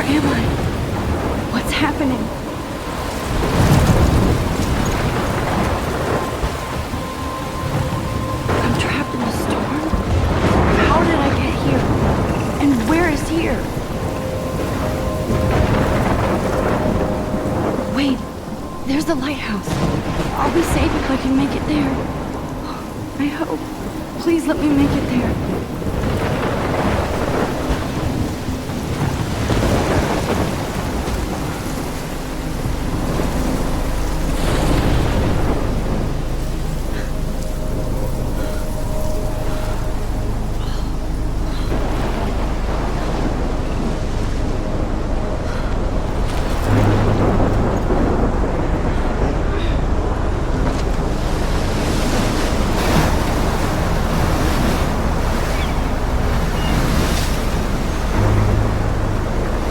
am I? What's happening? I'm trapped in the storm? How did I get here? And where is here? Wait, there's the lighthouse. I'll be safe if I can make it there. I hope. Please let me make it there.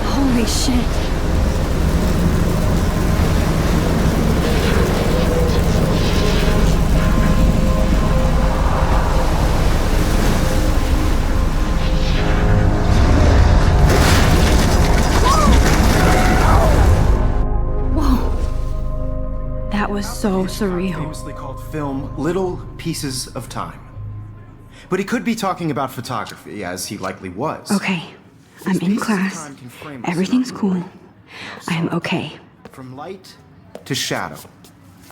Holy shit. Whoa. That was so surreal. Famously called film Little Pieces of Time. But he could be talking about photography, as he likely was. Okay. I'm in class. Everything's cool. I am okay. From light to shadow.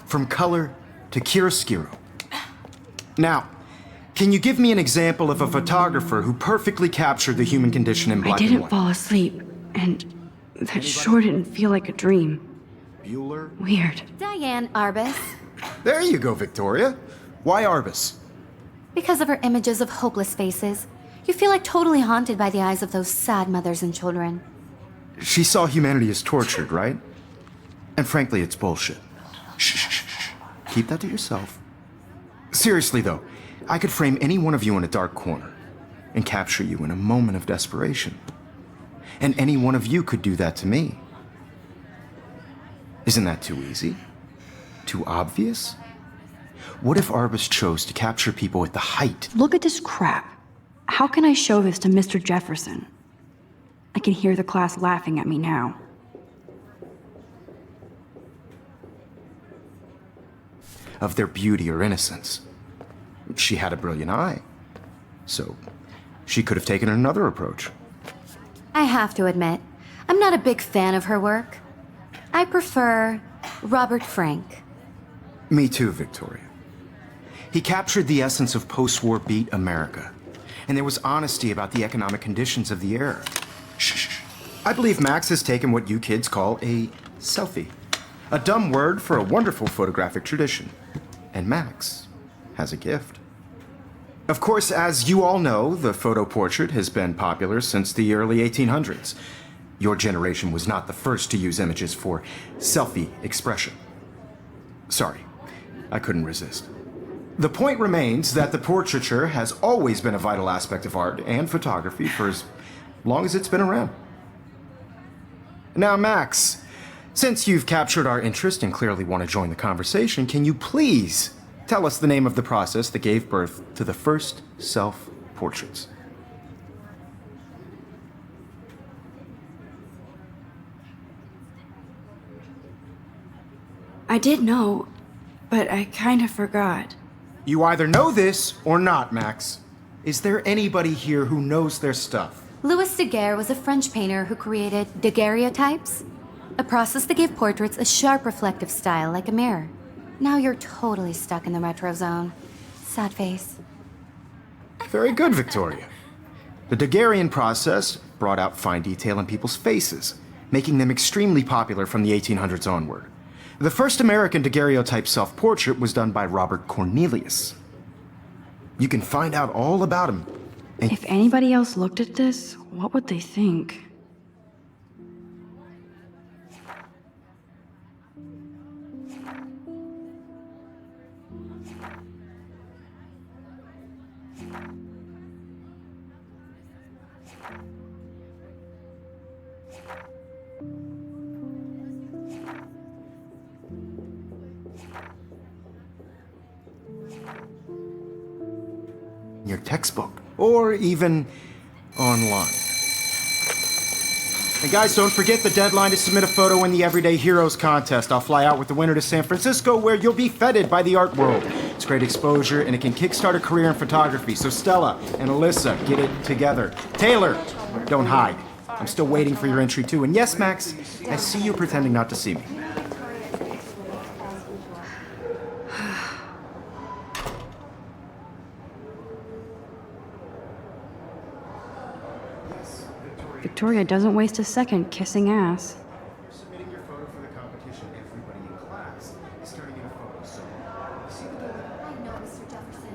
From color to chiaroscuro. Now, can you give me an example of a photographer who perfectly captured the human condition in black and I didn't white? fall asleep, and that sure didn't feel like a dream. Bueller? Weird. Diane Arbus. There you go, Victoria. Why Arbus? Because of her images of hopeless faces, you feel like totally haunted by the eyes of those sad mothers and children. She saw humanity as tortured, right? And frankly, it's bullshit. Shh, shh, shh, shh. Keep that to yourself. Seriously, though, I could frame any one of you in a dark corner and capture you in a moment of desperation. And any one of you could do that to me. Isn't that too easy? Too obvious? What if Arbus chose to capture people at the height? Look at this crap. How can I show this to Mr. Jefferson? I can hear the class laughing at me now. Of their beauty or innocence. She had a brilliant eye. So, she could have taken another approach. I have to admit, I'm not a big fan of her work. I prefer Robert Frank. Me too, Victoria. He captured the essence of post-war beat America. And there was honesty about the economic conditions of the era. Shh. I believe Max has taken what you kids call a selfie. A dumb word for a wonderful photographic tradition. And Max has a gift. Of course, as you all know, the photo portrait has been popular since the early 1800s. Your generation was not the first to use images for selfie expression. Sorry, I couldn't resist. The point remains that the portraiture has always been a vital aspect of art and photography for as long as it's been around. Now, Max, since you've captured our interest and clearly want to join the conversation, can you please tell us the name of the process that gave birth to the first self-portraits? I did know, but I kind of forgot. You either know this or not, Max. Is there anybody here who knows their stuff? Louis Daguerre was a French painter who created daguerreotypes, a process that gave portraits a sharp reflective style like a mirror. Now you're totally stuck in the retro zone. Sad face. Very good, Victoria. The Daguerrean process brought out fine detail in people's faces, making them extremely popular from the 1800s onward. The first American daguerreotype self-portrait was done by Robert Cornelius. You can find out all about him. If anybody else looked at this, what would they think? Your textbook, or even online. And guys, don't forget the deadline to submit a photo in the Everyday Heroes contest. I'll fly out with the winner to San Francisco, where you'll be feted by the art world. It's great exposure, and it can kickstart a career in photography. So Stella and Alyssa, get it together. Taylor, don't hide. I'm still waiting for your entry too. And yes, Max, I see you pretending not to see me. Victoria doesn't waste a second kissing ass. Submitting your photo for the competition, everybody in class is turning in a photo. So, see the deadline? I know, Mr. Jefferson.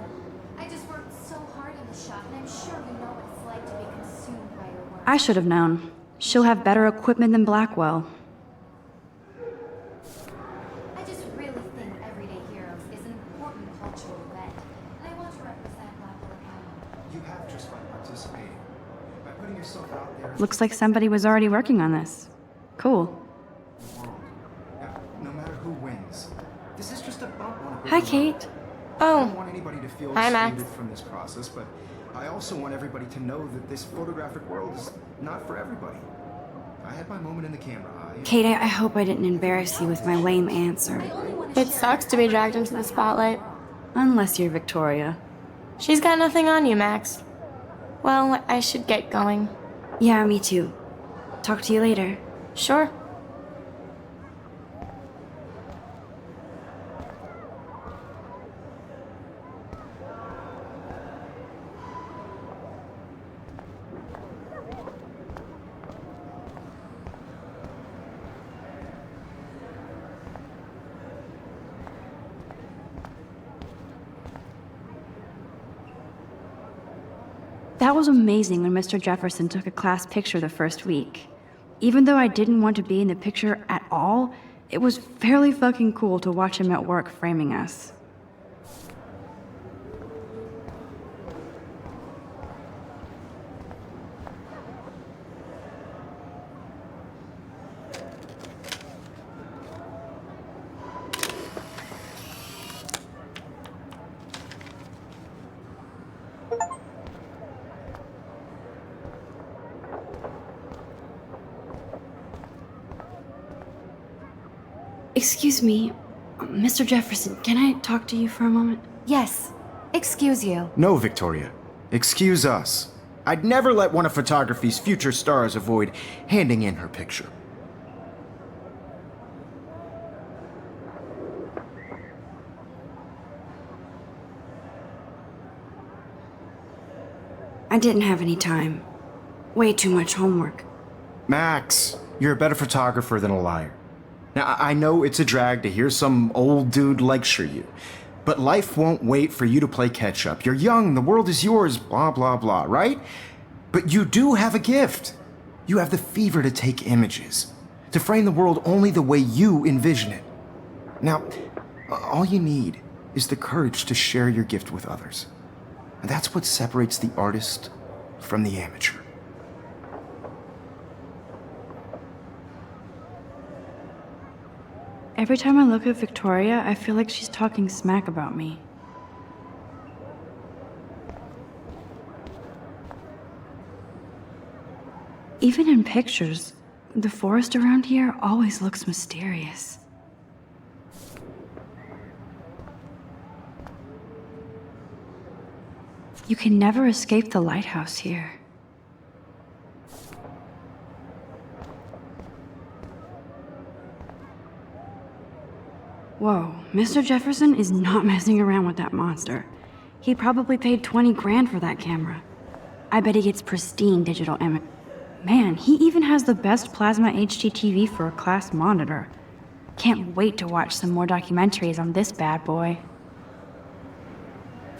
I just worked so hard on the shot, and I'm sure you know what it's like to be consumed by your work. I should have known. She'll have better equipment than Blackwell. I just really think Everyday Heroes is an important cultural event, and I want to represent Blackwell Academy. You have just by participating. By putting yourself out there. Looks like somebody was already working on this. Cool. World. Now, no matter who wins, this is just a bump on a bigger Hi, road. Kate. I Oh, don't want anybody to feel Hi, Max. excluded from this process, but I also want everybody to know that this photographic world is not for everybody. I had my moment in the camera eye. Kate, I hope I didn't embarrass you with my lame answer. it sucks to be dragged into the spotlight. Unless you're Victoria. She's got nothing on you, Max. Well, I should get going. Yeah, me too. Talk to you later. Sure. That was amazing when Mr. Jefferson took a class picture the first week. Even though I didn't want to be in the picture at all, it was fairly fucking cool to watch him at work framing us. Excuse me, Mr. Jefferson, can I talk to you for a moment? Yes. Excuse you. No, Victoria. Excuse us. I'd never let one of photography's future stars avoid handing in her picture. I didn't have any time. Way too much homework. Max, you're a better photographer than a liar. Now, I know it's a drag to hear some old dude lecture you, but life won't wait for you to play catch up. You're young, the world is yours, blah, blah, blah, right? But you do have a gift. You have the fever to take images, to frame the world only the way you envision it. Now, all you need is the courage to share your gift with others. And that's what separates the artist from the amateur. Every time I look at Victoria, I feel like she's talking smack about me. Even in pictures, the forest around here always looks mysterious. You can never escape the lighthouse here. Whoa, Mr. Jefferson is not messing around with that monster. He probably paid 20 grand for that camera. I bet he gets pristine digital image. Man, he even has the best plasma HDTV for a class monitor. Can't wait to watch some more documentaries on this bad boy.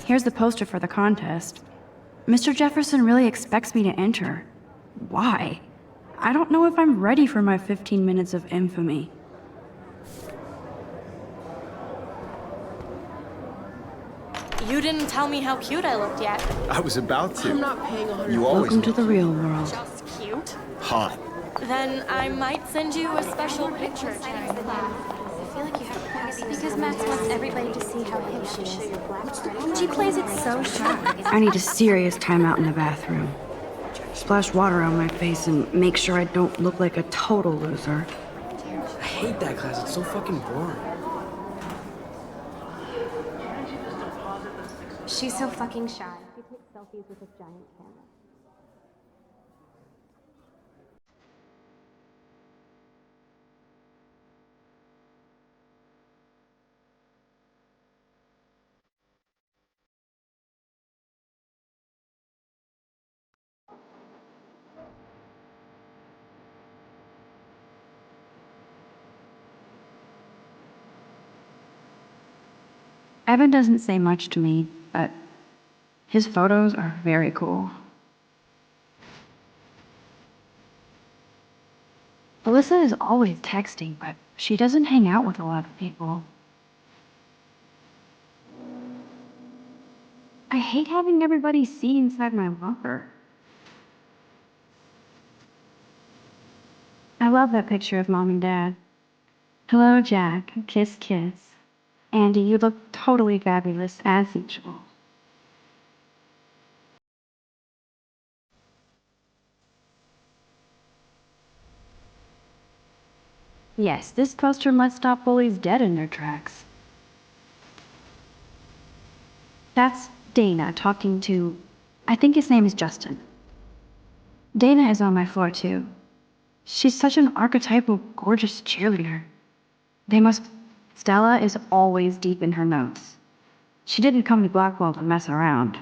Here's the poster for the contest. Mr. Jefferson really expects me to enter. Why? I don't know if I'm ready for my 15 minutes of infamy. You didn't tell me how cute I looked yet. I was about to. I'm not paying 100. You always Welcome to the real world. Just cute. hot. Then I might send you a special picture during class. Because Max wants everybody to see how hip she is. She plays it so sharp. I need a serious timeout in the bathroom. splash water on my face and make sure I don't look like a total loser. I hate that class. It's so fucking boring. She's so fucking shy. She takes selfies with a giant camera. Evan doesn't say much to me, but his photos are very cool. Alyssa is always texting, but she doesn't hang out with a lot of people. I hate having everybody see inside my locker. I love that picture of Mom and Dad. Hello, Jack. Kiss, kiss. Andy, you look totally fabulous, as usual. Yes, this poster must stop bullies dead in their tracks. That's Dana talking to... I think his name is Justin. Dana is on my floor, too. She's such an archetypal, gorgeous cheerleader. Stella is always deep in her notes. She didn't come to Blackwell to mess around.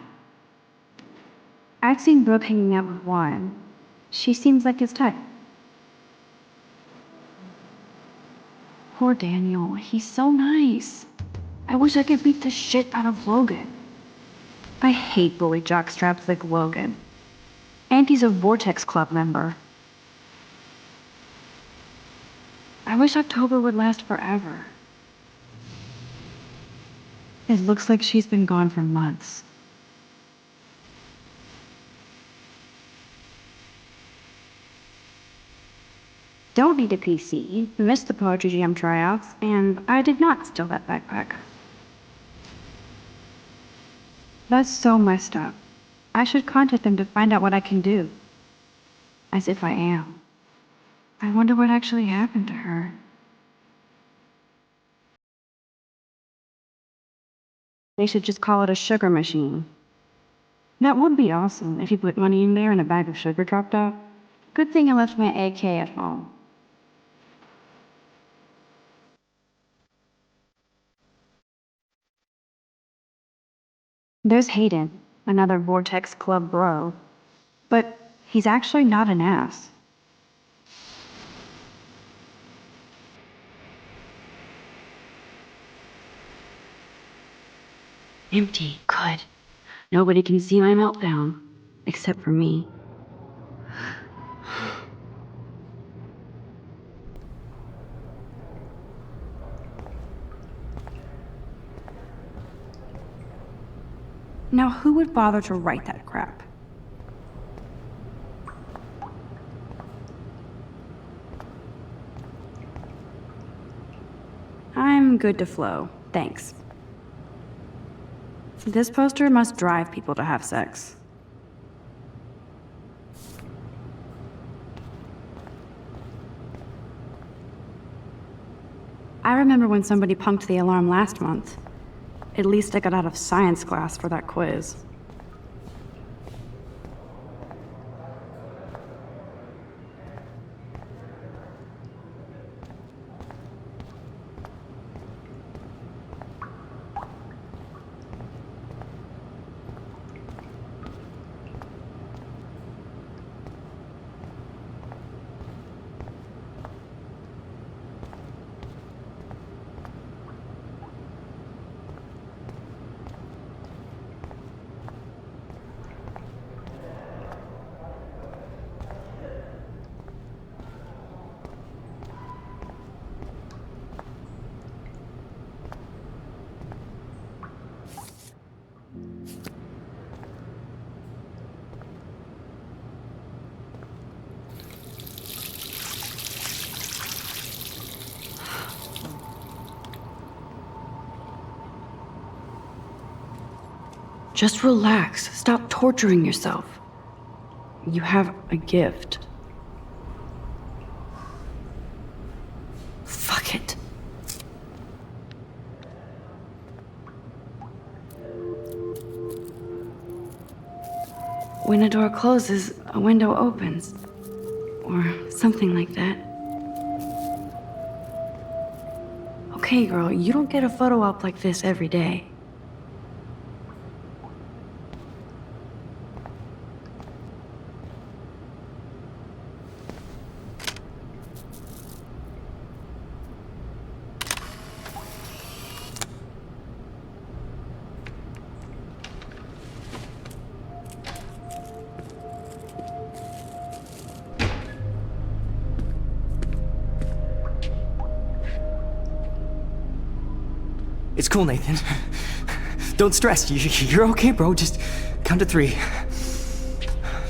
I've seen Brooke hanging out with Warren. She seems like his type. Poor Daniel, he's so nice. I wish I could beat the shit out of Logan. I hate bully jockstraps like Logan. And he's a Vortex Club member. I wish October would last forever. It looks like she's been gone for months. Don't need a PC, missed the Poetry Jam tryouts, and I did not steal that backpack. That's so messed up. I should contact them to find out what I can do. As if I am. I wonder what actually happened to her. They should just call it a sugar machine. That would be awesome if you put money in there and a bag of sugar dropped out. Good thing I left my AK at home. There's Hayden, another Vortex Club bro. But he's actually not an ass. Empty. Good. Nobody can see my meltdown. Except for me. Now who would bother to write that crap? I'm good to flow, thanks. This poster must drive people to have sex. I remember when somebody punked the alarm last month. At least I got out of science class for that quiz. Just relax. Stop torturing yourself. You have a gift. Fuck it. When a door closes, a window opens. Or something like that. Okay, girl, you don't get a photo op like this every day. It's cool, Nathan. Don't stress. You're okay, bro. Just count to 3.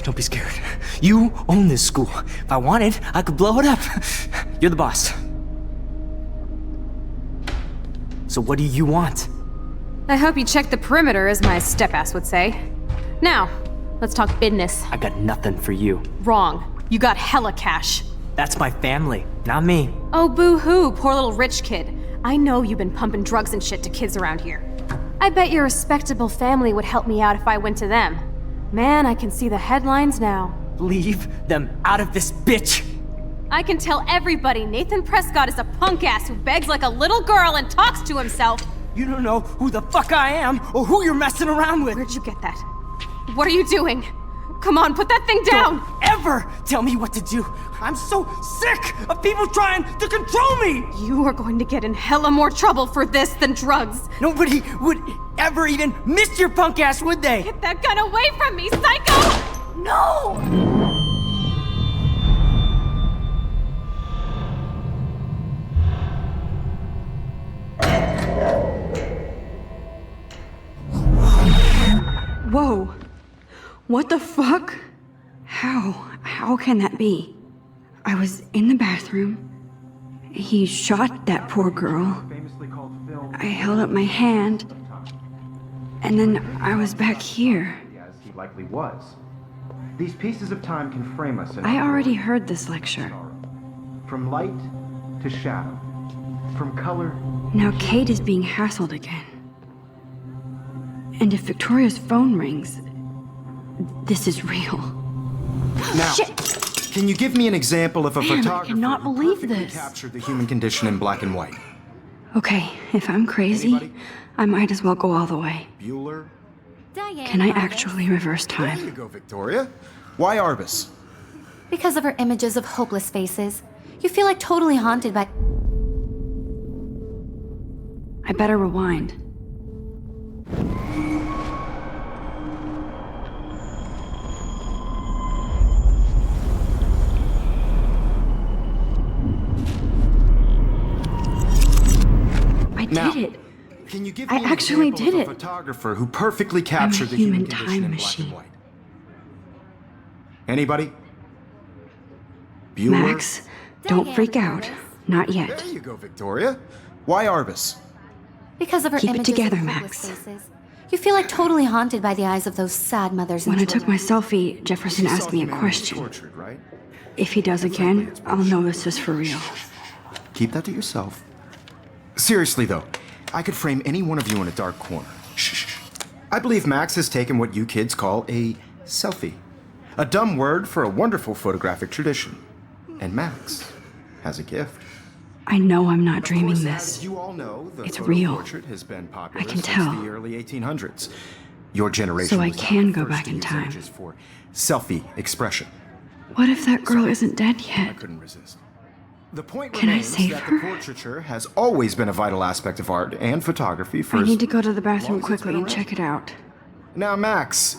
Don't be scared. You own this school. If I wanted, I could blow it up. You're the boss. So what do you want? I hope you checked the perimeter, as my step-ass would say. Now, let's talk business. I got nothing for you. Wrong. You got hella cash. That's my family, not me. Oh, boo-hoo, poor little rich kid. I know you've been pumping drugs and shit to kids around here. I bet your respectable family would help me out if I went to them. Man, I can see the headlines now. Leave them out of this bitch! I can tell everybody Nathan Prescott is a punk ass who begs like a little girl and talks to himself. You don't know who the fuck I am or who you're messing around with. Where'd you get that? What are you doing? Come on, put that thing down! Don't ever tell me what to do. I'm so sick of people trying to control me! You are going to get in hella more trouble for this than drugs. Nobody would ever even miss your punk ass, would they? Get that gun away from me, psycho! No! Whoa. What the fuck? How can that be? I was in the bathroom. He shot that poor girl. I held up my hand. And then I was back here. As he likely was. These pieces of time can frame us in I already heard this lecture. from light to shadow, from color. Now Kate is being hassled again. And if Victoria's phone rings, this is real. Now, Shit! can you give me an example of a Man, I photographer cannot who believe perfectly this. captured the human condition in black and white? Okay, if I'm crazy, Anybody? I might as well go all the way. Bueller? Diane Can I Arbus. actually reverse There you time? go, Victoria. Why Arbus? Because of her images of hopeless faces, you feel like totally haunted by. I better rewind. I Now, did it. Can you give I me an actually example did of a it. photographer who perfectly captured the human human condition time in machine. black and white? Anybody? Bueller? Max, don't Diane freak out. Arbus. Not yet. There you go, Victoria. Why Arbus? Because of her Keep it images together, of Max. hopeless faces, you feel like totally haunted by the eyes of those sad mothers and When I took my children. selfie, Jefferson You saw asked me a humanity question. tortured, right? If he does again, I'll know this is for real. Keep that to yourself. Seriously, though, I could frame any one of you in a dark corner. Shh. I believe Max has taken what you kids call a selfie. A dumb word for a wonderful photographic tradition. And Max has a gift. I know I'm not Of dreaming course, this. As you all know, the It's photo real. portrait has been popular I can since tell. the early 1800s. Your generation So I was not can the go first back to in use time. images for selfie expression. What if that girl isn't dead I yet? couldn't resist. The point Can I remains save that her? the portraiture has always been a vital aspect of art and photography for I as need to go to the long bathroom as it's quickly been and around. check it out. Now, Max,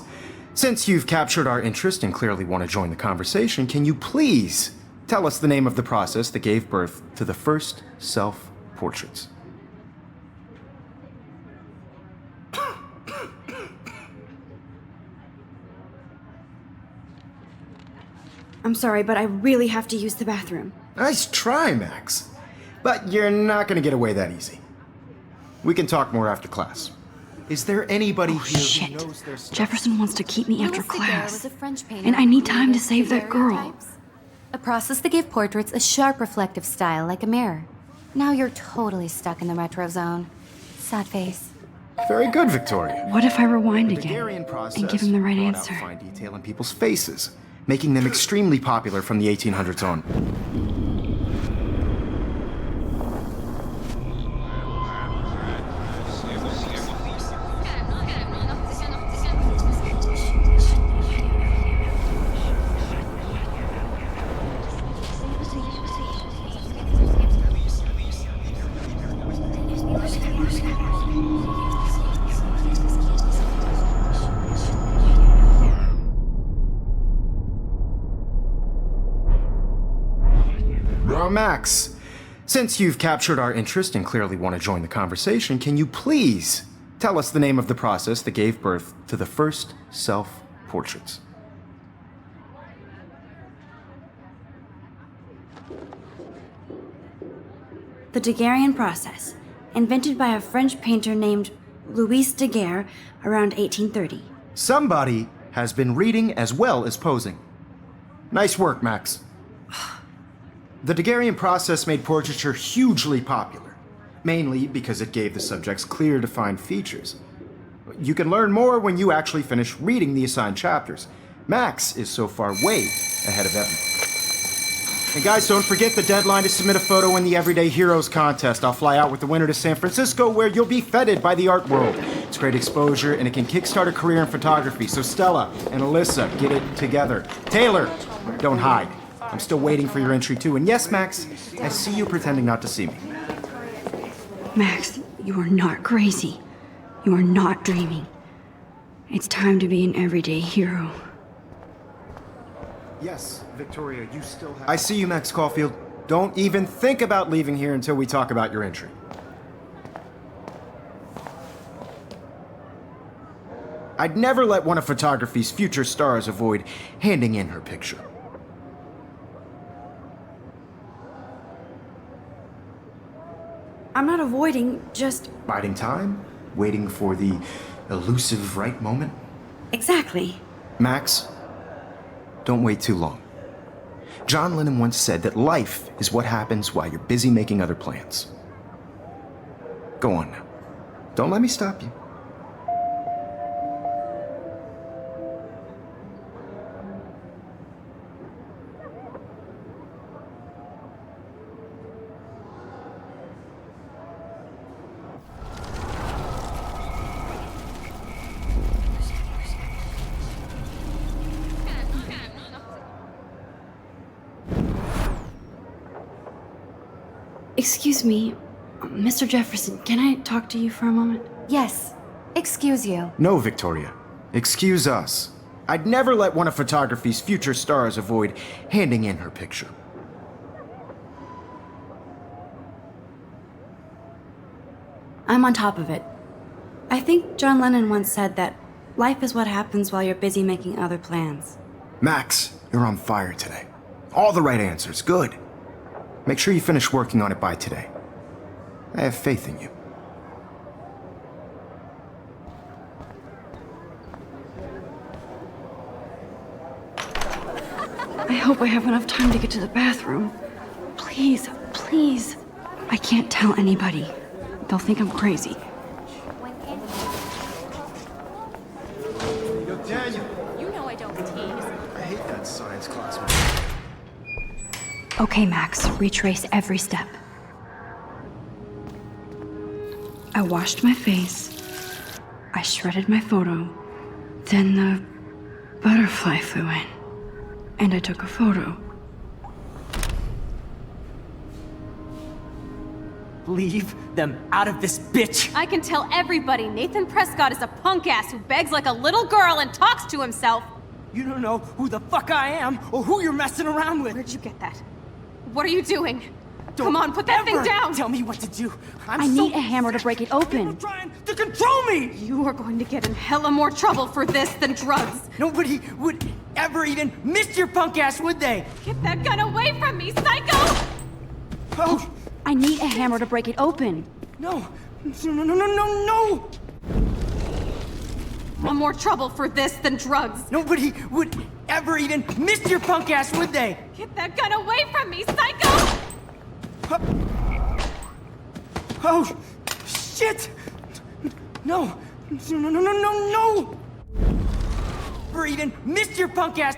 since you've captured our interest and clearly want to join the conversation, can you please tell us the name of the process that gave birth to the first self-portraits? I'm sorry, but I really have to use the bathroom. Nice try, Max. But you're not going to get away that easy. We can talk more after class. Is there anybody Oh, here shit. who knows their stuff? Jefferson wants to keep me after Louis Daguerre class. was a French painter And I who need time to created save that girl. daguerreotypes, a process that gave portraits a sharp reflective style like a mirror. Now you're totally stuck in the retro zone. Sad face. Very good, Victoria. What if I rewind The again Daguerrean process and give him the right brought answer? out fine detail in people's faces, making them extremely popular from the 1800s on. Max, since you've captured our interest and clearly want to join the conversation, can you please tell us the name of the process that gave birth to the first self-portraits? The Daguerrean process, invented by a French painter named Louis Daguerre around 1830. Somebody has been reading as well as posing. Nice work, Max. The Daguerrean process made portraiture hugely popular, mainly because it gave the subjects clear, defined features. You can learn more when you actually finish reading the assigned chapters. Max is so far way ahead of everyone. And guys, don't forget the deadline to submit a photo in the Everyday Heroes contest. I'll fly out with the winner to San Francisco, where you'll be feted by the art world. It's great exposure, and it can kickstart a career in photography. So Stella and Alyssa, get it together. Taylor, don't hide. I'm still waiting for your entry too. And yes, Max, I see you pretending not to see me. Max, you are not crazy. You are not dreaming. It's time to be an everyday hero. Yes, Victoria, you still have... I see you, Max Caulfield. Don't even think about leaving here until we talk about your entry. I'd never let one of photography's future stars avoid handing in her picture. I'm not avoiding, just... Biding time? Waiting for the elusive right moment? Exactly. Max, don't wait too long. John Lennon once said that life is what happens while you're busy making other plans. Go on now. Don't let me stop you. Excuse me, Mr. Jefferson, can I talk to you for a moment? Yes. Excuse you. No, Victoria. Excuse us. I'd never let one of photography's future stars avoid handing in her picture. I'm on top of it. I think John Lennon once said that life is what happens while you're busy making other plans. Max, you're on fire today. All the right answers. Good. Make sure you finish working on it by today. I have faith in you. I hope I have enough time to get to the bathroom. Please, please. I can't tell anybody. They'll think I'm crazy. Yo, Daniel. You know I don't tease. I hate that science class. Okay, Max, retrace every step. I washed my face. I shredded my photo. Then the butterfly flew in. And I took a photo. Leave them out of this bitch! I can tell everybody Nathan Prescott is a punk ass who begs like a little girl and talks to himself. You don't know who the fuck I am or who you're messing around with. Where'd you get that? What are you doing? Don't Come on, put that thing ever down! Tell me what to do. I need a hammer to break it open. You're trying to control me! You are going to get in hella more trouble for this than drugs. Nobody would ever even miss your punk ass, would they? Get that gun away from me, psycho! Oh, I need a hammer to break it open. no. No, no, no, no, no, no! want more trouble for this than drugs. Nobody would ever even miss your punk ass, would they? Get that gun away from me, psycho! Oh, shit! No, no, no, no, no, no, no! Never even miss your punk ass!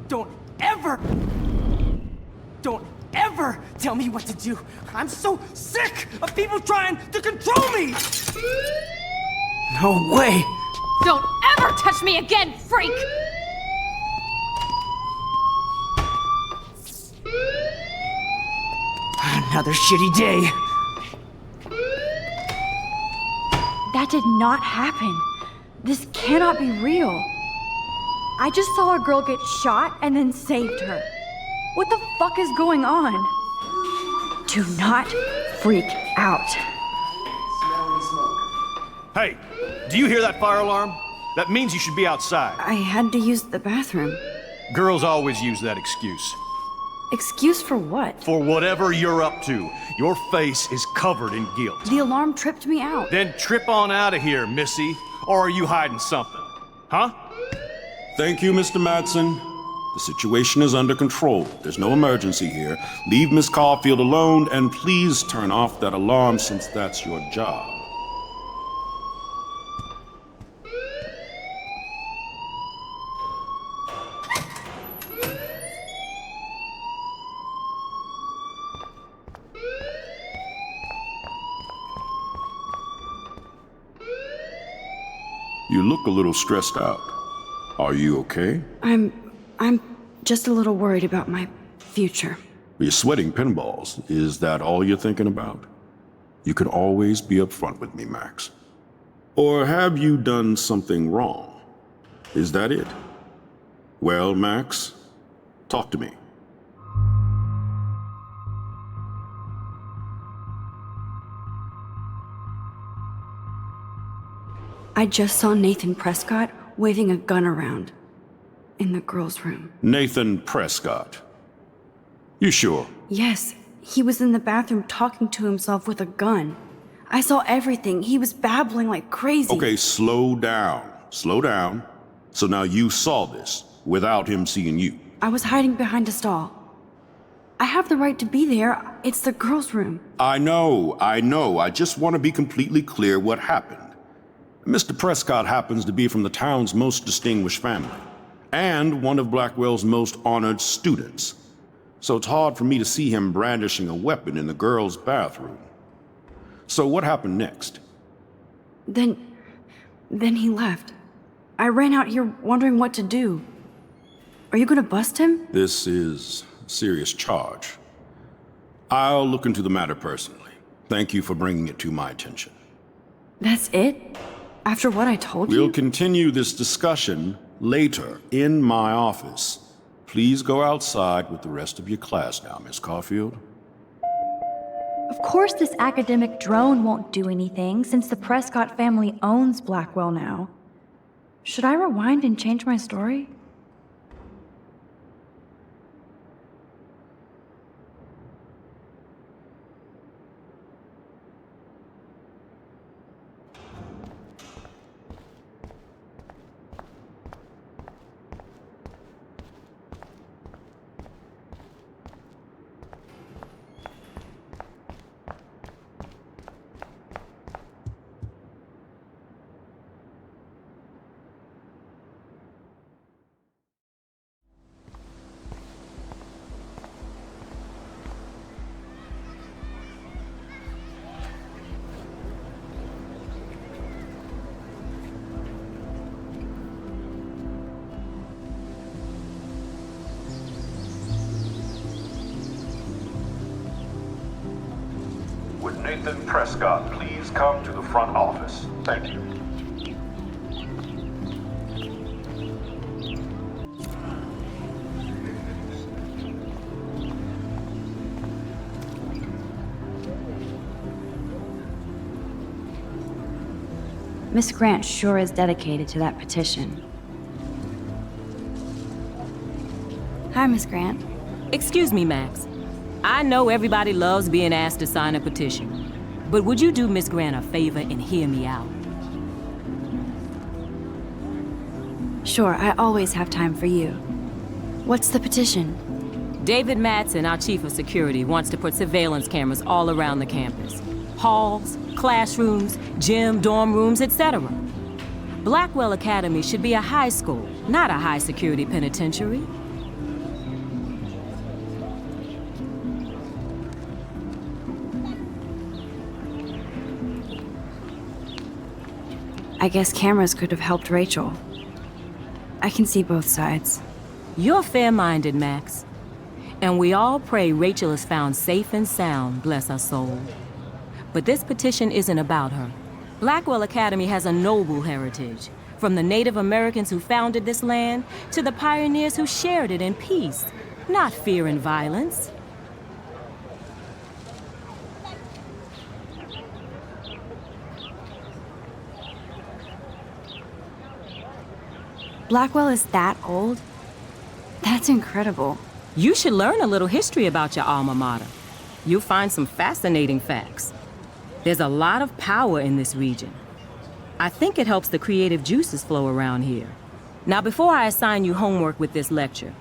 Don't ever tell me what to do. I'm so sick of people trying to control me! No way! Don't ever touch me again, freak! Another shitty day. That did not happen. This cannot be real. I just saw a girl get shot and then saved her. What the fuck is going on? Do not freak out. Hey, do you hear that fire alarm? That means you should be outside. I had to use the bathroom. Girls always use that excuse. Excuse for what? For whatever you're up to, your face is covered in guilt. The alarm tripped me out. Then trip on out of here, Missy. Or are you hiding something? Huh? Thank you, Mr. Madsen. The situation is under control. There's no emergency here. Leave Miss Caulfield alone, and please turn off that alarm since that's your job. You look a little stressed out. Are you okay? I'm just a little worried about my future. You're sweating pinballs. Is that all you're thinking about? You can always be upfront with me, Max. Or have you done something wrong? Is that it? Well, Max, talk to me. I just saw Nathan Prescott waving a gun around in the girls' room. Nathan Prescott. You sure? Yes, he was in the bathroom talking to himself with a gun. I saw everything. He was babbling like crazy. Okay, slow down. Slow down. So now you saw this without him seeing you. I was hiding behind a stall. I have the right to be there. It's the girls' room. I know. I just want to be completely clear what happened. Mr. Prescott happens to be from the town's most distinguished family, and one of Blackwell's most honored students. So it's hard for me to see him brandishing a weapon in the girls' bathroom. So what happened next? Then he left. I ran out here wondering what to do. Are you gonna bust him? This is a serious charge. I'll look into the matter personally. Thank you for bringing it to my attention. That's it? After what I told you? We'll continue this discussion later in my office. Please go outside with the rest of your class now, Miss Caulfield. Of course this academic drone won't do anything since the Prescott family owns Blackwell now. Should I rewind and change my story? Would Nathan Prescott please come to the front office? Thank you. Miss Grant sure is dedicated to that petition. Hi, Miss Grant. Excuse me, Max. I know everybody loves being asked to sign a petition, but would you do Miss Grant a favor and hear me out? Sure, I always have time for you. What's the petition? David Madsen, our chief of security, wants to put surveillance cameras all around the campus. Halls, classrooms, gym, dorm rooms, etc. Blackwell Academy should be a high school, not a high-security penitentiary. I guess cameras could have helped Rachel. I can see both sides. You're fair-minded, Max. And we all pray Rachel is found safe and sound, bless her soul. But this petition isn't about her. Blackwell Academy has a noble heritage, from the Native Americans who founded this land to the pioneers who shared it in peace, not fear and violence. Blackwell is that old? That's incredible. You should learn a little history about your alma mater. You'll find some fascinating facts. There's a lot of power in this region. I think it helps the creative juices flow around here. Now, before I assign you homework with this lecture,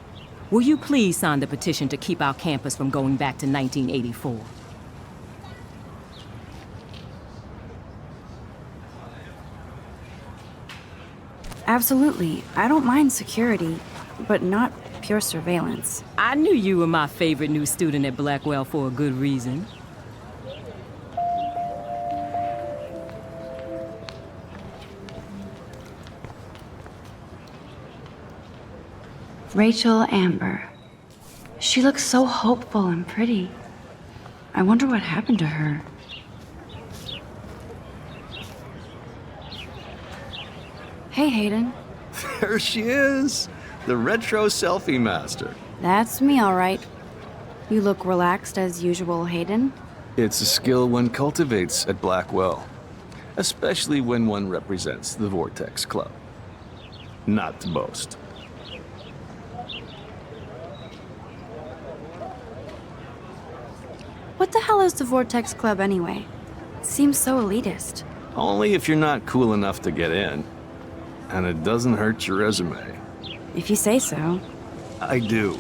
will you please sign the petition to keep our campus from going back to 1984? Absolutely. I don't mind security, but not pure surveillance. I knew you were my favorite new student at Blackwell for a good reason. Rachel Amber. She looks so hopeful and pretty. I wonder what happened to her. Hey, Hayden. There she is, the retro selfie master. That's me, all right. You look relaxed as usual, Hayden. It's a skill one cultivates at Blackwell, especially when one represents the Vortex Club. Not to boast. What the hell is the Vortex Club anyway? Seems so elitist. Only if you're not cool enough to get in. And it doesn't hurt your resume. If you say so. I do.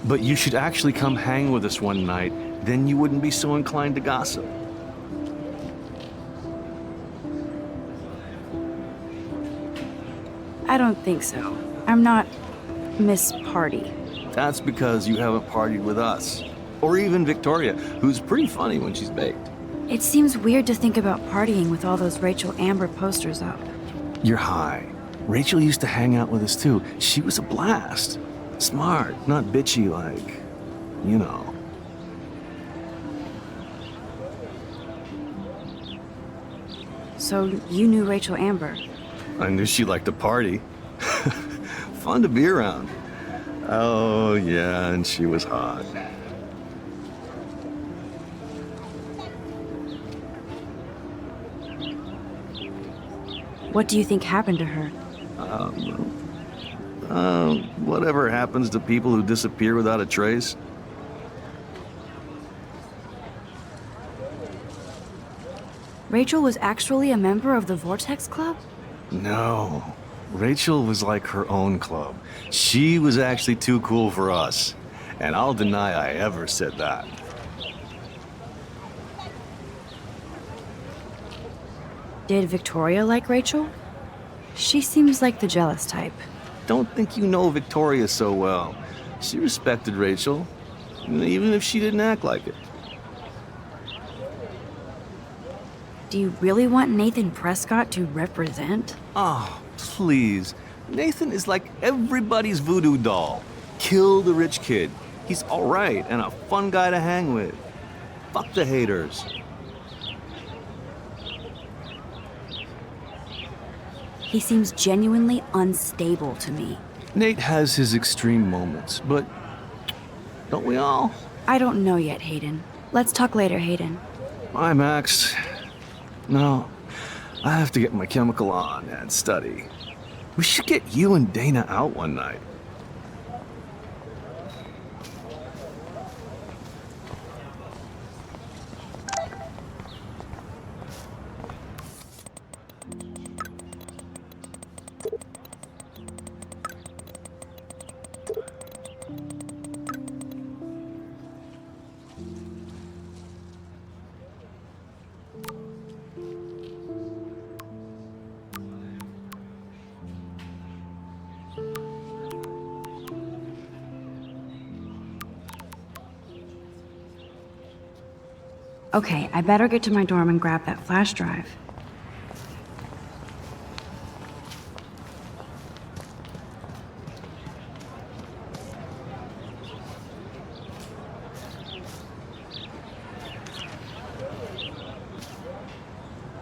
But you should actually come hang with us one night, then you wouldn't be so inclined to gossip. I don't think so. I'm not Miss Party. That's because you haven't partied with us. Or even Victoria, who's pretty funny when she's baked. It seems weird to think about partying with all those Rachel Amber posters up. You're high. Rachel used to hang out with us too. She was a blast. Smart, not bitchy like, you know. So you knew Rachel Amber? I knew she liked to party. Fun to be around. Oh, yeah, and she was hot. What do you think happened to her? Whatever happens to people who disappear without a trace. Rachel was actually a member of the Vortex Club? No. Rachel was like her own club. She was actually too cool for us. And I'll deny I ever said that. Did Victoria like Rachel? She seems like the jealous type. Don't think you know Victoria so well. She respected Rachel, even if she didn't act like it. Do you really want Nathan Prescott to represent? Oh, please. Nathan is like everybody's voodoo doll. Kill the rich kid. He's all right and a fun guy to hang with. Fuck the haters. He seems genuinely unstable to me. Nate has his extreme moments, but don't we all? I don't know yet, Hayden. Let's talk later, Hayden. Bye, Max. No, I have to get my chemical on and study. We should get you and Dana out one night. Okay, I better get to my dorm and grab that flash drive.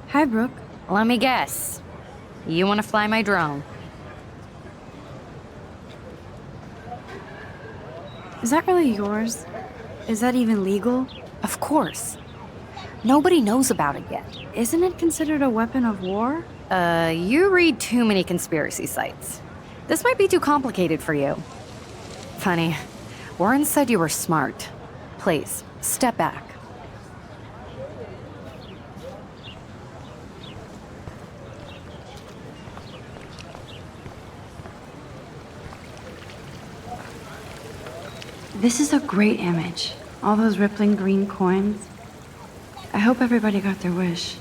Hi, Brooke. Let me guess. You want to fly my drone? Is that really yours? Is that even legal? Of course. Nobody knows about it yet. Isn't it considered a weapon of war? You read too many conspiracy sites. This might be too complicated for you. Funny. Warren said you were smart. Please, step back. This is a great image. All those rippling green coins. I hope everybody got their wish.